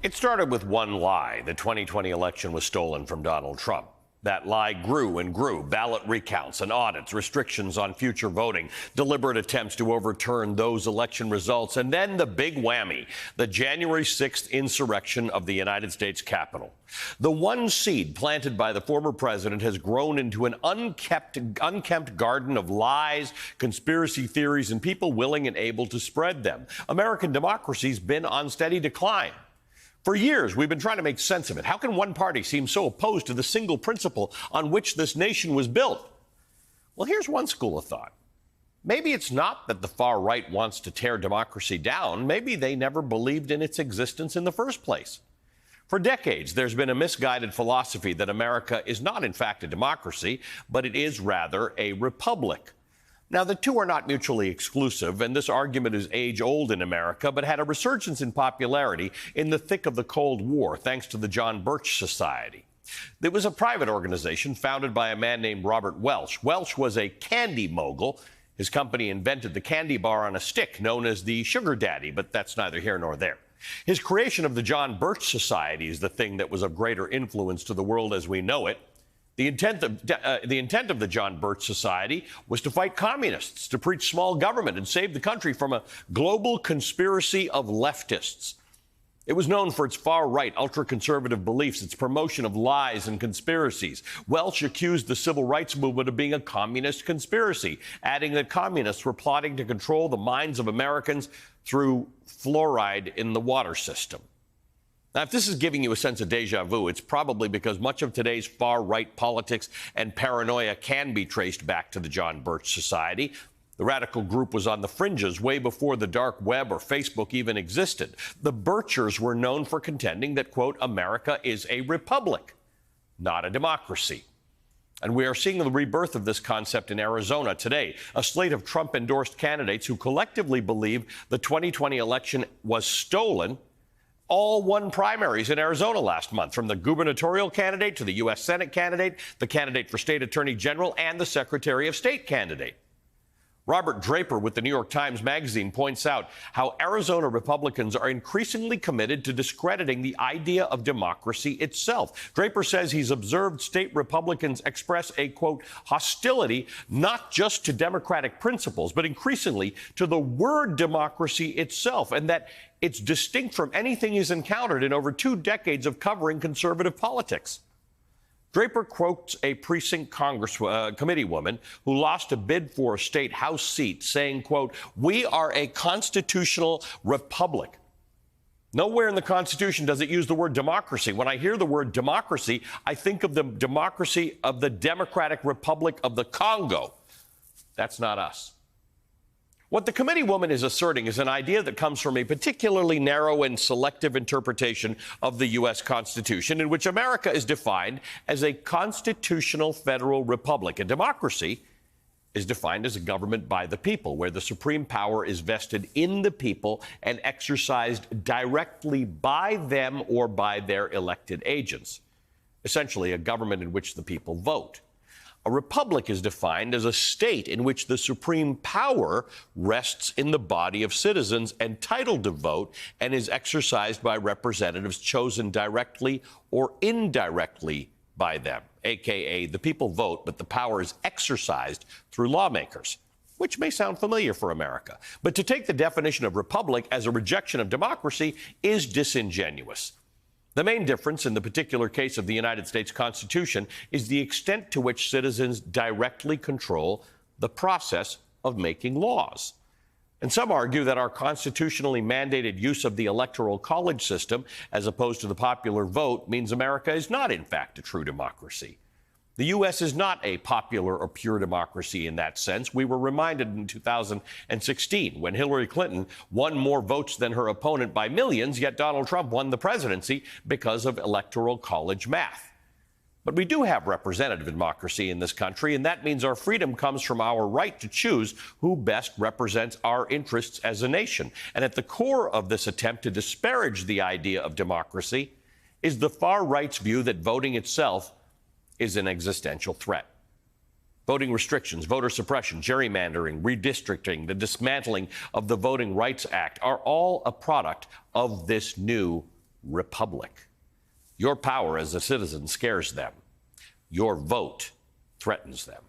It started with one lie. The 2020 election was stolen from Donald Trump. That lie grew and grew. Ballot recounts and audits, restrictions on future voting, deliberate attempts to overturn those election results, and then the big whammy, the January 6th insurrection of the United States Capitol. The one seed planted by the former president has grown into an unkempt garden of lies, conspiracy theories, and people willing and able to spread them. American democracy's been on steady decline. For years, we've been trying to make sense of it. How can one party seem so opposed to the single principle on which this nation was built? Well, here's one school of thought. Maybe it's not that the far right wants to tear democracy down. Maybe they never believed in its existence in the first place. For decades, there's been a misguided philosophy that America is not, in fact, a democracy, but it is rather a republic. Now, the two are not mutually exclusive, and this argument is age-old in America, but had a resurgence in popularity in the thick of the Cold War, thanks to the John Birch Society. It was a private organization founded by a man named Robert Welch. Welch was a candy mogul. His company invented the candy bar on a stick known as the Sugar Daddy, but that's neither here nor there. His creation of the John Birch Society is the thing that was of greater influence to the world as we know it. The intent of the John Birch Society was to fight communists, to preach small government and save the country from a global conspiracy of leftists. It was known for its far-right, ultra-conservative beliefs, its promotion of lies and conspiracies. Welch accused the civil rights movement of being a communist conspiracy, adding that communists were plotting to control the minds of Americans through fluoride in the water system. Now, if this is giving you a sense of deja vu, it's probably because much of today's far-right politics and paranoia can be traced back to the John Birch Society. The radical group was on the fringes way before the dark web or Facebook even existed. The Birchers were known for contending that, quote, America is a republic, not a democracy. And we are seeing the rebirth of this concept in Arizona today. A slate of Trump-endorsed candidates who collectively believe the 2020 election was stolen all won primaries in Arizona last month, from the gubernatorial candidate to the U.S. Senate candidate, the candidate for state attorney general, and the Secretary of State candidate. Robert Draper with the New York Times Magazine points out how Arizona Republicans are increasingly committed to discrediting the idea of democracy itself. Draper says he's observed state Republicans express a, quote, hostility not just to democratic principles, but increasingly to the word democracy itself, and that it's distinct from anything he's encountered in over 2 decades of covering conservative politics. Draper quotes a precinct committee woman who lost a bid for a state House seat, saying, quote, we are a constitutional republic. Nowhere in the Constitution does it use the word democracy. When I hear the word democracy, I think of the democracy of the Democratic Republic of the Congo. That's not us. What the committee woman is asserting is an idea that comes from a particularly narrow and selective interpretation of the U.S. Constitution, in which America is defined as a constitutional federal republic. A democracy is defined as a government by the people, where the supreme power is vested in the people and exercised directly by them or by their elected agents. Essentially, a government in which the people vote. A republic is defined as a state in which the supreme power rests in the body of citizens entitled to vote and is exercised by representatives chosen directly or indirectly by them, a.k.a. the people vote, but the power is exercised through lawmakers, which may sound familiar for America. But to take the definition of republic as a rejection of democracy is disingenuous. The main difference in the particular case of the United States Constitution is the extent to which citizens directly control the process of making laws. And some argue that our constitutionally mandated use of the electoral college system, as opposed to the popular vote, means America is not, in fact, a true democracy. The U.S. is not a popular or pure democracy in that sense. We were reminded in 2016 when Hillary Clinton won more votes than her opponent by millions, yet Donald Trump won the presidency because of electoral college math. But we do have representative democracy in this country, and that means our freedom comes from our right to choose who best represents our interests as a nation. And at the core of this attempt to disparage the idea of democracy is the far right's view that voting itself is an existential threat. Voting restrictions, voter suppression, gerrymandering, redistricting, the dismantling of the Voting Rights Act are all a product of this new republic. Your power as a citizen scares them. Your vote threatens them.